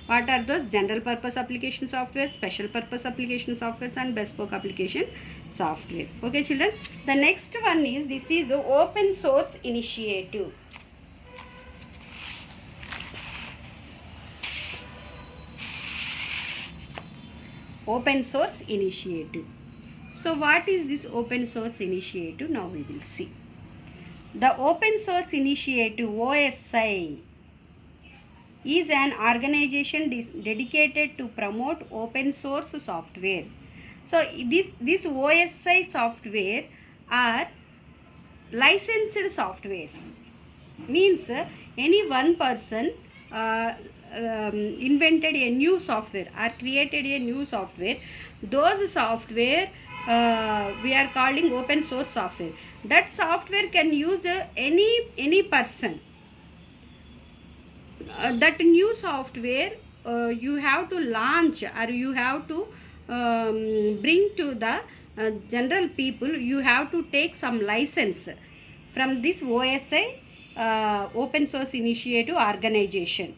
What are those? General purpose application software, special purpose application software, and bespoke application software. Okay, children. The next one is this is open source initiative. Open source initiative. So, what is this open source initiative? Now we will see. The Open Source Initiative OSI is an organization dedicated to promote open source software. So this OSI software are licensed softwares. Means any one person invented a new software or created a new software. Those software we are calling open source software. That software can use any person. That new software you have to launch or you have to bring to the general people. You have to take some license from this OSI open source initiative organization.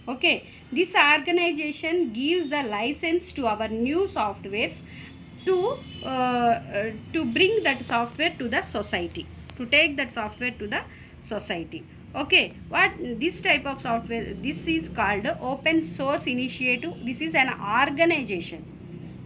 Okay, this organization gives the license to our new softwares to bring that software to the society, to take that software to the society. Okay, what this type of software, this is called open source initiative. This is an organization.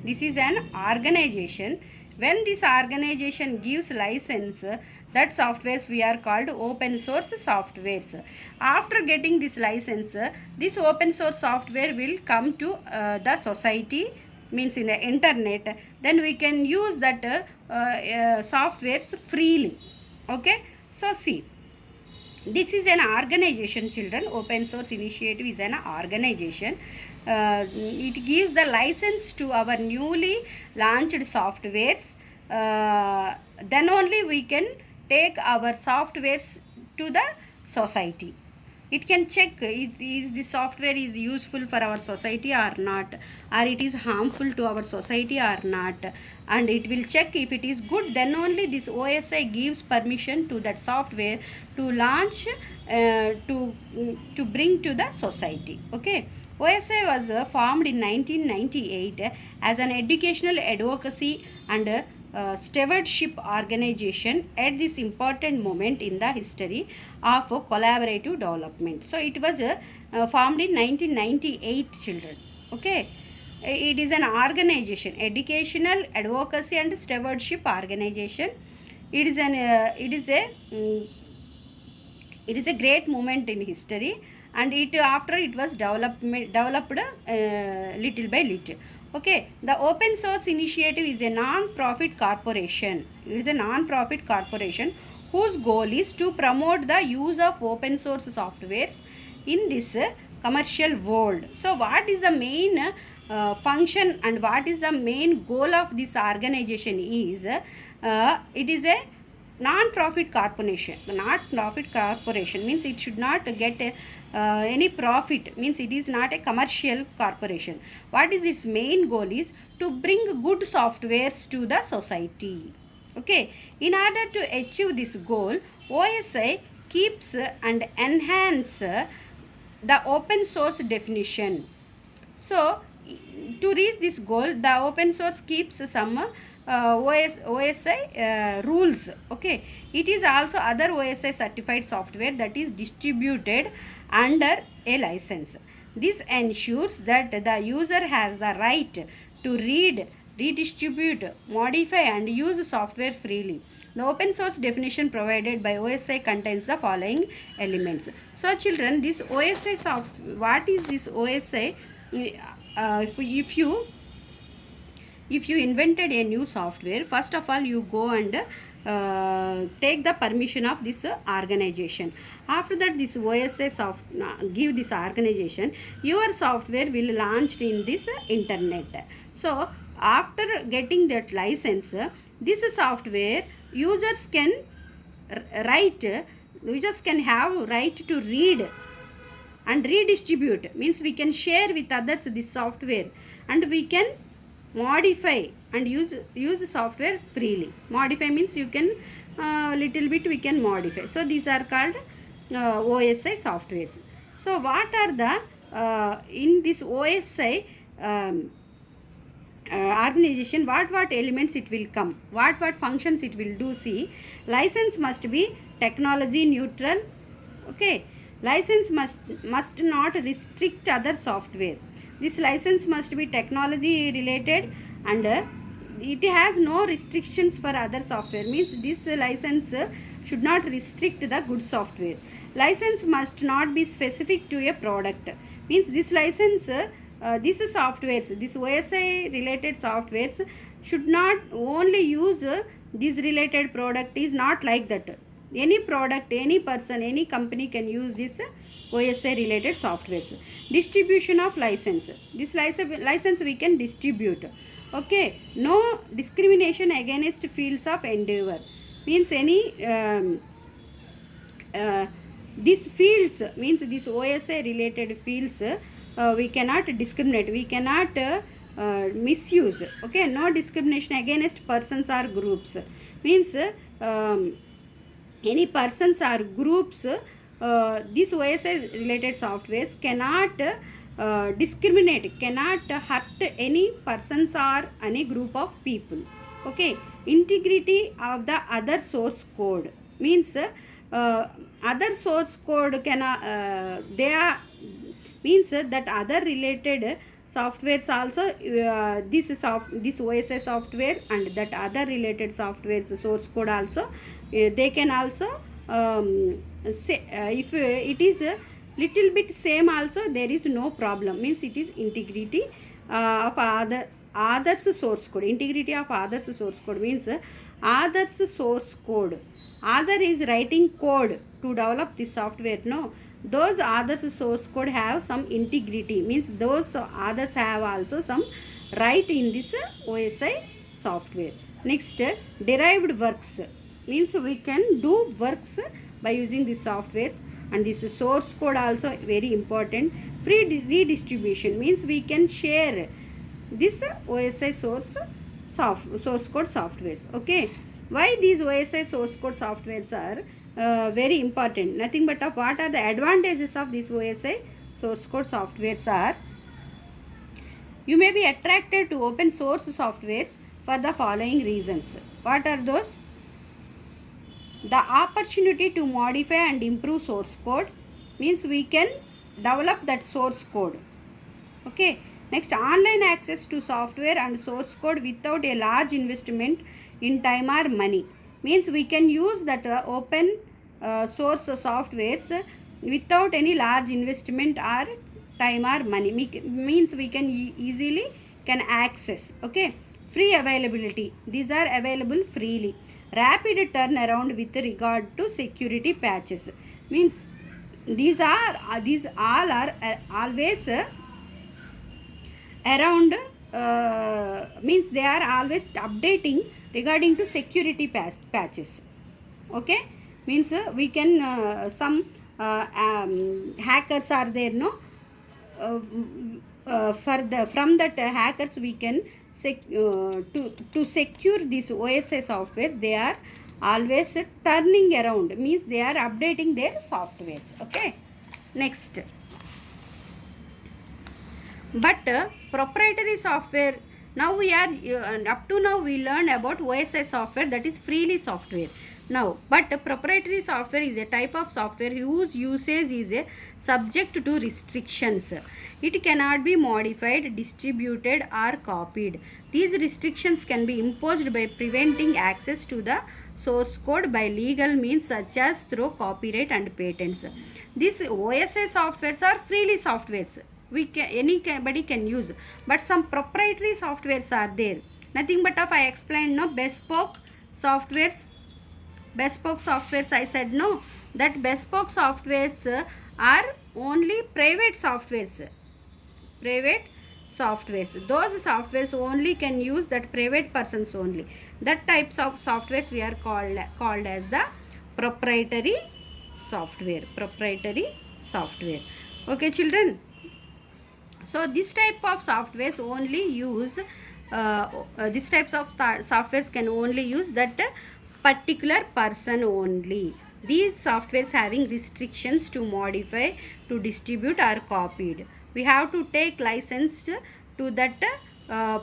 This is an organization. When this organization gives license, that softwares we are called open source softwares. After getting this license, this open source software will come to the society, means in the internet. Then we can use that softwares freely. Okay, so see, this is an organization, children. Open source initiative is an organization. It gives the license to our newly launched softwares. Then only we can take our softwares to the society. It can check if the software is useful for our society or not, or it is harmful to our society or not, and it will check if it is good. Then only this OSI gives permission to that software to launch, to bring to the society. Okay, OSI was formed in 1998 as an educational advocacy and stewardship organization at this important moment in the history of collaborative development. So it was formed in 1998, children. Okay, it is an organization, educational advocacy and stewardship organization. It is a great moment in history, and after it was developed little by little. Okay, the Open Source Initiative is a non-profit corporation. It is a non-profit corporation whose goal is to promote the use of open source softwares in this commercial world. So, what is the main function and what is the main goal of this organization is, it is a non-profit corporation. Non-profit corporation means it should not get any profit, means it is not a commercial corporation. What is its main goal is to bring good softwares to the society. Okay, in order to achieve this goal, OSI keeps and enhance the open source definition. So to reach this goal, the open source keeps some OSI rules. Okay, it is also other OSI certified software that is distributed under a license. This ensures that the user has the right to read, redistribute, modify and use software freely. The open source definition provided by OSI contains the following elements. So children, this OSI what is this OSI? If you invented a new software, first of all you go and take the permission of this organization. After that, this OSI give this organization, your software will launch in this internet. So after getting that license, this software users can have right to read and redistribute, means we can share with others this software, and we can modify and use the software freely. Modify means you can little bit we can modify. So these are called OSI softwares. So what are the in this OSI organization, what elements it will come, what functions it will do. See, license must be technology neutral. Okay, license must not restrict other software. This license must be technology related, and it has no restrictions for other software. Means this license should not restrict the good software. License must not be specific to a product. Means this license these softwares, this OSI related softwares should not only use this related product. Is not like that. Any product, any person, any company can use this OSI related softwares. Distribution of license. This license we can distribute. Okay, no discrimination against fields of endeavor. Means any these fields, means this OSI related fields we cannot discriminate, we cannot misuse. Okay, no discrimination against persons or groups. Means any persons or groups, these OSI related softwares cannot discriminate, cannot hurt any persons or any group of people. Okay, integrity of the other source code. Means other source code cannot they are, means that other related softwares also this OSI software and that other related softwares source code also they can also say if it is a little bit same also, there is no problem. Means it is integrity of others source code. Integrity of others source code means others source code. Other is writing code to develop this software. No, those others source code have some integrity. Means those others have also some right in this OSI software. Next, derived works. Means we can do works by using these softwares. And this source code also very important. Free redistribution means we can share this OSI source code softwares. Okay, why these OSI source code softwares are very important? Nothing but of what are the advantages of these OSI source code softwares are: you may be attracted to open source softwares for the following reasons. What are those? The opportunity to modify and improve source code, means we can develop that source code. Okay, next, online access to software and source code without a large investment in time or money. Means we can use that open source softwares without any large investment or time or money. Means we can easily can access. Okay, free availability, these are available freely. Rapid turnaround with regard to security patches. Means these all are always around means they are always updating regarding to security patches. Okay, means we can some hackers are there, no, from that hackers we can to secure this OSI software, they are always turning around. Means they are updating their softwares. Okay, next, but proprietary software, now we are up to now we learned about OSI software, that is freely software. Now, but proprietary software is a type of software whose usage is subject to restrictions. It cannot be modified, distributed or copied. These restrictions can be imposed by preventing access to the source code by legal means such as through copyright and patents. These OSI softwares are freely softwares. Anybody can use, but some proprietary softwares are there. Nothing but of I explained, no, bespoke softwares. Bespoke softwares I said, no, that bespoke softwares are only private softwares. Private softwares, those softwares only can use that private persons only. That types of softwares we are called as the proprietary software. Proprietary software. Okay, children. So this type of softwares only use these types of softwares can only use that particular person only. These softwares having restrictions to modify, to distribute or copied. we have to take license to that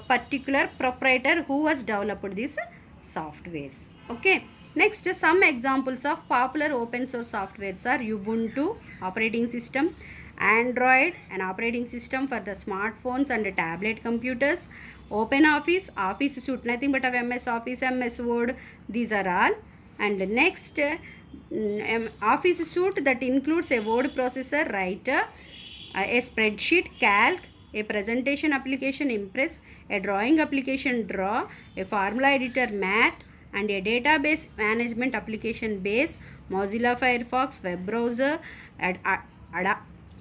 particular proprietor who has developed these softwares. Okay. Next, some examples of popular open source softwares are Ubuntu operating system, Android, an operating system for the smartphones and tablet computers, OpenOffice, Office suite, nothing but of MS Office, MS Word, these are all. And next, Office suite that includes a word processor, writer, a spreadsheet, calc, a presentation application, Impress, a drawing application, Draw, a formula editor, Math, and a database management application, Base, Mozilla Firefox, web browser,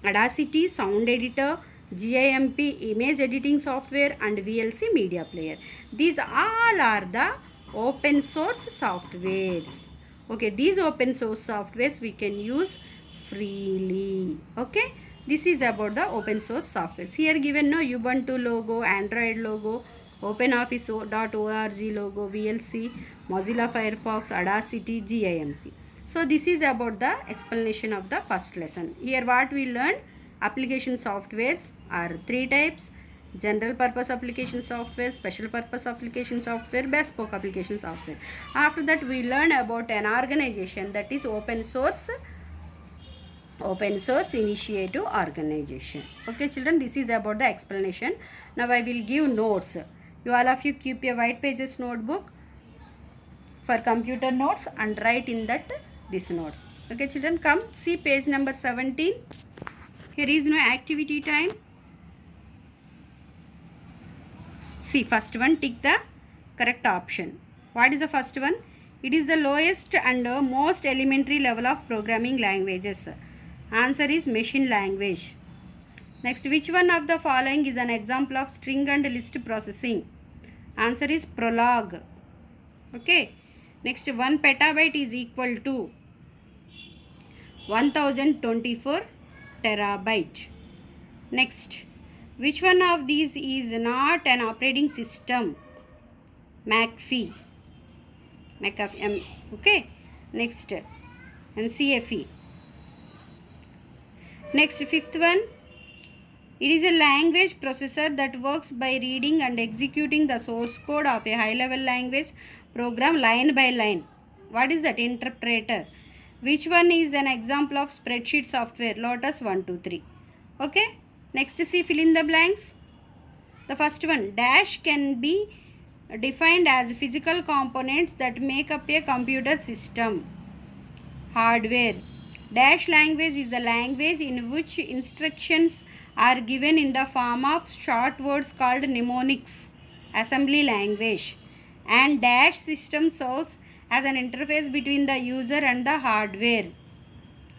Audacity, sound editor, GIMP, image editing software, and VLC media player. These all are the open source softwares. Okay, these open source softwares we can use freely. Okay, this is about the open source softwares. Here given no Ubuntu logo, Android logo, OpenOffice.org logo, VLC, Mozilla Firefox, Audacity, GIMP. So this is about the explanation of the first lesson. Here what we learned, application softwares are three types: general purpose application software, special purpose application software, bespoke application software. After that we learn about an organization, that is open source initiative organization. Okay children, this is about the explanation. Now I will give notes. You all of you keep a white pages notebook for computer notes and write in that these notes. Okay children, come see page number 17. Here is no activity time. See, first one, tick the correct option. What is the first one? It is the lowest and most elementary level of programming languages. Answer is machine language. Next, which one of the following is an example of string and list processing? Answer is Prolog. Okay. Next, 1 petabyte is equal to 1024 terabyte. Next, which one of these is not an operating system? McAfee. Okay. Next, MCAFE. Next, fifth one. It is a language processor that works by reading and executing the source code of a high-level language program line by line. What is that? Interpreter. Which one is an example of spreadsheet software? Lotus 123. Okay. Next, see, fill in the blanks. The first one, dash can be defined as physical components that make up a computer system. Hardware. Dash language is the language in which instructions are given in the form of short words called mnemonics, assembly language. And dash system serves as an interface between the user and the hardware,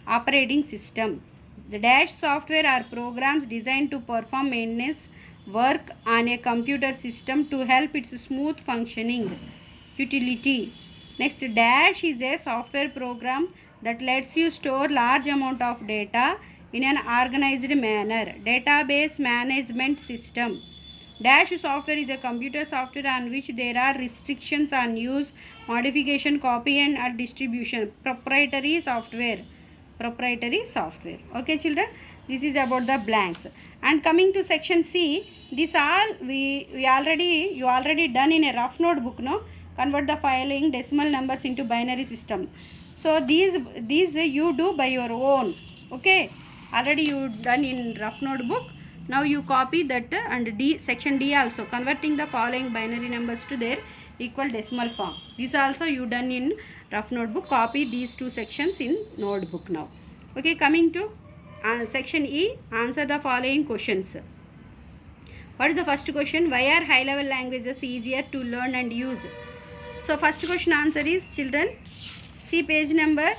operating system. The dash software are programs designed to perform maintenance work on a computer system to help its smooth functioning. Utility. Next, dash is a software program that lets you store large amount of data in an organized manner. Database management system. Dash software is a computer software on which there are restrictions on use, modification, copy and or distribution. Proprietary software. Okay children, this is about the blanks. And coming to section C, this all you already done in a rough notebook, no? Convert the following decimal numbers into binary system. So these you do by your own. Okay, already you done in rough notebook. Now you copy that and section D also, converting the following binary numbers to their equal decimal form. This also you done in rough notebook. Copy these two sections in notebook now. Okay, coming to section E, answer the following questions. What is the first question? Why are high level languages easier to learn and use? So first question answer is, children, see page number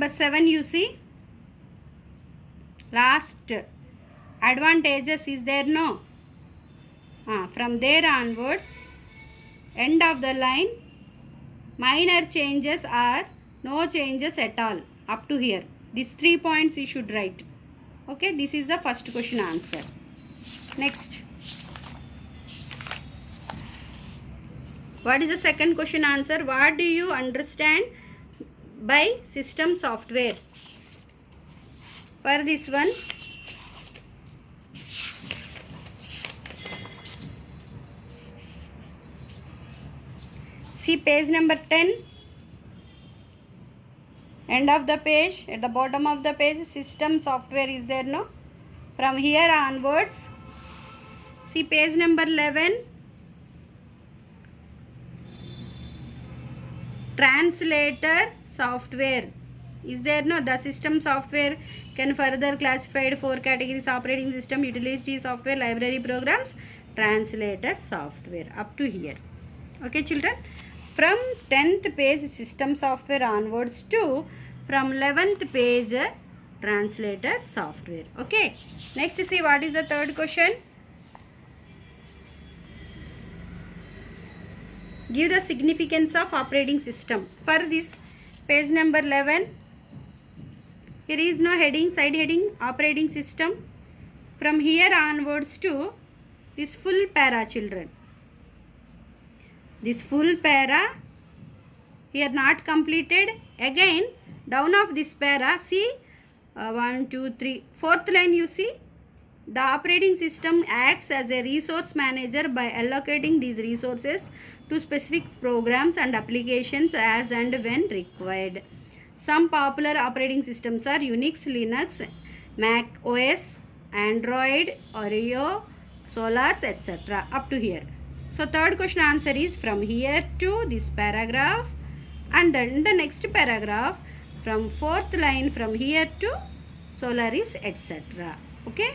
7, you see. Last, advantages is there, no? From there onwards, end of the line, minor changes are no changes at all up to here. These 3 points you should write. Okay, this is the first question answer. Next, What is the second question answer? What do you understand by system software? For this one, see page number 10, end of the page, at the bottom of the page, system software is there, no? From here onwards, see page number 11, translator software is there, no? The system software can further classified 4 categories: operating system, utility software, library programs, translator software, up to here. Okay children, from 10th page system software onwards to from 11th page translator software. Okay, next see what is the third question. Give the significance of operating system. For this page number 11, here is no heading, side heading, operating system. From here onwards to this full para children. This full para here not completed. Again down of this para, see 1, 2, 3, fourth line you see. The operating system acts as a resource manager by allocating these resources to specific programs and applications as and when required. Some popular operating systems are Unix, Linux, Mac OS, Android, Oreo, Solaris, etc. Up to here. So third question answer is from here to this paragraph, and then the next paragraph from fourth line from here to Solaris, etc. Okay.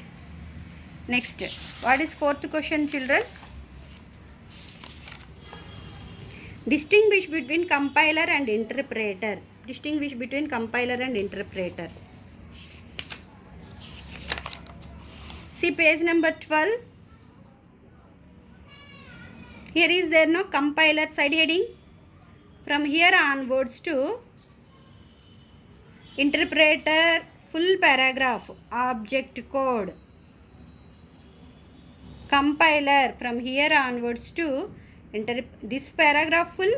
Next, what is fourth question children? Distinguish between compiler and interpreter. Distinguish between compiler and interpreter. See page number 12. Here is there no compiler side heading. From here onwards to interpreter full paragraph, object code. Compiler from here onwards to this paragraph full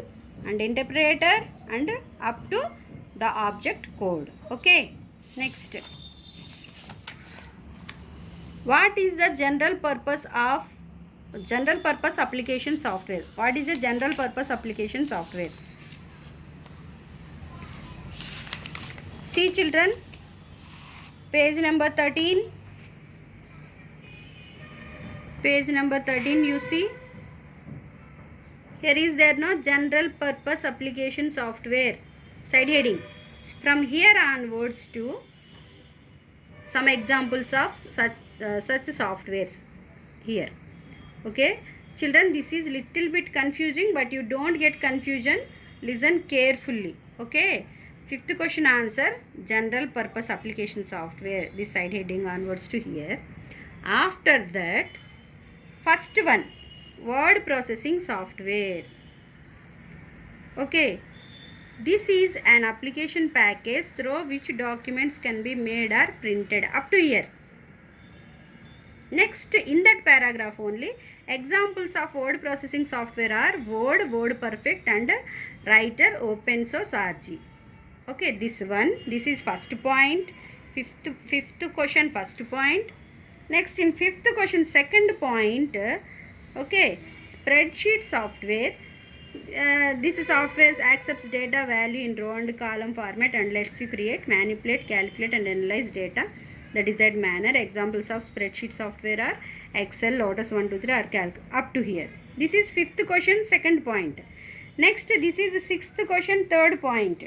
and interpreter and up to the object code. Okay, next, what is the general purpose application software? What is a general purpose application software? See children, page number 13. Page number 13 you see. Here is there no general purpose application software, side heading. From here onwards to some examples of such softwares here. Okay children, this is little bit confusing, but you don't get confusion. Listen carefully. Okay, fifth question answer, general purpose application software, this side heading onwards to here. After that, first one, word processing software. Okay, this is an application package through which documents can be made or printed, up to here. Next, in that paragraph only, examples of word processing software are Word, WordPerfect and Writer, open source RG. Okay, this one, this is first point. Fifth question, first point. Next, in fifth question, second point, okay, spreadsheet software. This software accepts data value in row and column format and lets you create, manipulate, calculate and analyze data the desired manner. Examples of spreadsheet software are Excel, Lotus 123 or Calc, up to here. This is fifth question, second point. Next, this is sixth question, third point.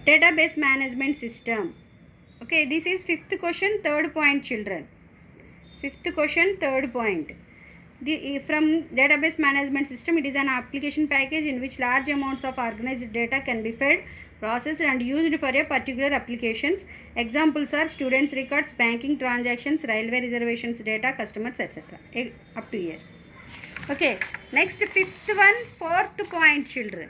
Database management system. Okay, this is fifth question, third point children. Fifth question, third point. From database management system, it is an application package in which large amounts of organized data can be fed, processed and used for a particular applications. Examples are students records, banking transactions, railway reservations data, customers, etc. Up to here. Okay, next fifth one, fourth point children.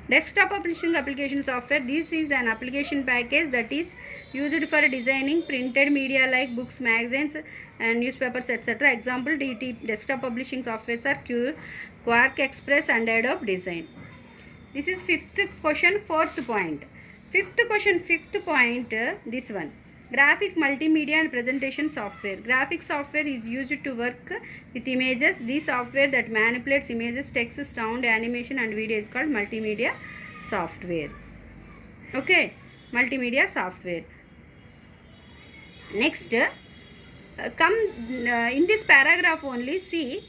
Desktop publishing application software. This is an application package that is used for designing printed media like books, magazines, and newspapers, etc. Example, DT desktop publishing softwares are Quark Express and Adobe Design. This is fifth question, fourth point. Fifth question, fifth point, this one. Graphic multimedia and presentation software. Graphic software is used to work with images. This software that manipulates images, text, sound, animation and video is called multimedia software. Okay, multimedia software. Next, in this paragraph only, see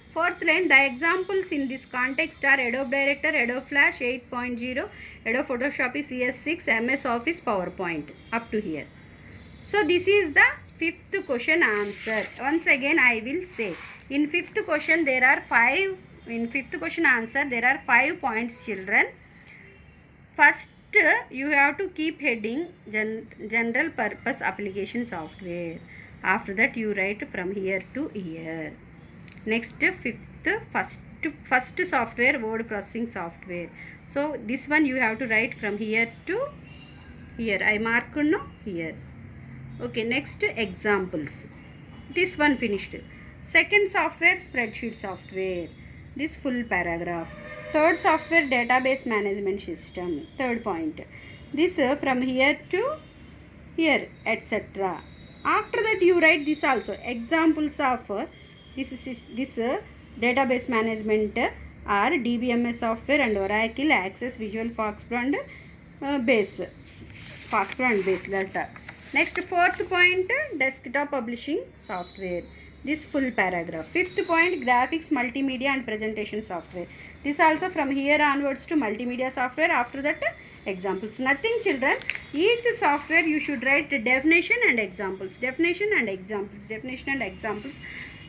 fourth line, the examples in this context are Adobe Director, Adobe Flash 8.0, Adobe Photoshop CS6, MS Office, PowerPoint, up to here. So this is the fifth question answer. Once again I will say, in fifth question there are 5, in fifth question answer there are 5 points, children. First you have to keep heading general purpose application software. After that you write from here to here. Next, fifth, first software, word processing software. So this one you have to write from here to here. I mark no here. Okay, next examples. This one finished. Second software, spreadsheet software. This full paragraph. Third software, database management system. Third point. This from here to here, etc. After that you write this also. Examples of this database management are DBMS software and Oracle, Access, Visual, Foxpro and Base. Foxpro and Base. That. Next, fourth point, desktop publishing software. This full paragraph. Fifth point, graphics, multimedia and presentation software. This also from here onwards to multimedia software. After that, examples. Nothing, children. Each software you should write definition and examples. Definition and examples. Definition and examples.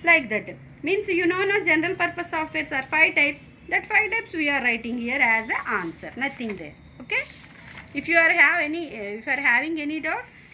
Like that. Means you know no general purpose softwares are 5 types. That 5 types we are writing here as an answer. Nothing there. Okay. If you are having any doubt,